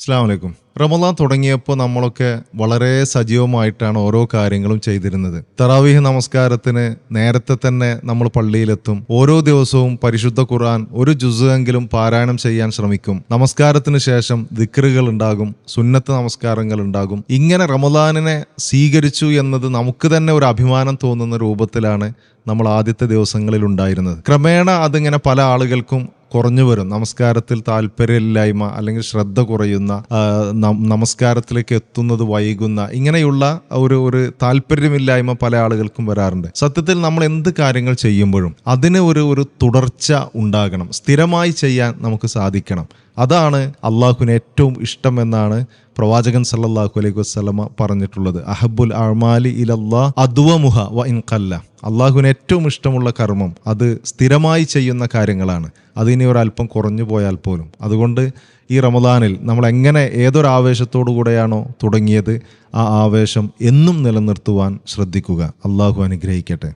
അസ്സലാമു അലൈക്കും. റമദാൻ തുടങ്ങിയപ്പോൾ നമ്മളൊക്കെ വളരെ സജീവമായിട്ടാണ് ഓരോ കാര്യങ്ങളും ചെയ്തിരുന്നത്. തറാവീഹ് നമസ്കാരത്തിന് നേരത്തെ തന്നെ നമ്മൾ പള്ളിയിലെത്തും. ഓരോ ദിവസവും പരിശുദ്ധ ഖുർആൻ ഒരു ജുസ്എങ്കിലും പാരായണം ചെയ്യാൻ ശ്രമിക്കും. നമസ്കാരത്തിന് ശേഷം ദിക്റുകൾ ഉണ്ടാകും, സുന്നത്ത് നമസ്കാരങ്ങൾ ഉണ്ടാകും. ഇങ്ങനെ റമദാനിനെ സ്വീകരിച്ചു എന്നത് നമുക്ക് തന്നെ ഒരു അഭിമാനം തോന്നുന്ന രൂപത്തിലാണ് നമ്മൾ ആദ്യത്തെ ദിവസങ്ങളിൽ ഉണ്ടായിരുന്നത്. ക്രമേണ അതിങ്ങനെ പല ആളുകൾക്കും കുറഞ്ഞു വരും. നമസ്കാരത്തിൽ താല്പര്യമില്ലായ്മ, അല്ലെങ്കിൽ ശ്രദ്ധ കുറയുന്ന, നമസ്കാരത്തിലേക്ക് എത്തുന്നത് വൈകുന്ന, ഇങ്ങനെയുള്ള ഒരു താല്പര്യമില്ലായ്മ പല ആളുകൾക്കും വരാറുണ്ട്. സത്യത്തിൽ നമ്മൾ എന്ത് കാര്യങ്ങൾ ചെയ്യുമ്പോഴും അതിന് ഒരു തുടർച്ച ഉണ്ടാകണം, സ്ഥിരമായി ചെയ്യാൻ നമുക്ക് സാധിക്കണം. അതാണ് അള്ളാഹുവിന് ഏറ്റവും ഇഷ്ടം എന്നാണ് പ്രവാചകൻ സല്ലല്ലാഹു അലൈഹി വസല്ലമ പറഞ്ഞിട്ടുള്ളത്. അഹബ്ബുൽ അഅ്മാലി ഇലല്ലാഹ് അദ്വമുഹ വ ഇൻ ഖല്ല. അള്ളാഹുവിന് ഏറ്റവും ഇഷ്ടമുള്ള കർമ്മം അത് സ്ഥിരമായി ചെയ്യുന്ന കാര്യങ്ങളാണ്, അതിനി ഒരല്പം കുറഞ്ഞു പോയാൽ പോലും. അതുകൊണ്ട് ഈ റമദാനിൽ നമ്മൾ എങ്ങനെ ഏതൊരു ആവേശത്തോടു കൂടെയാണോ തുടങ്ങിയത് ആ ആവേശം എന്നും നിലനിർത്തുവാൻ ശ്രദ്ധിക്കുക. അള്ളാഹു അനുഗ്രഹിക്കട്ടെ.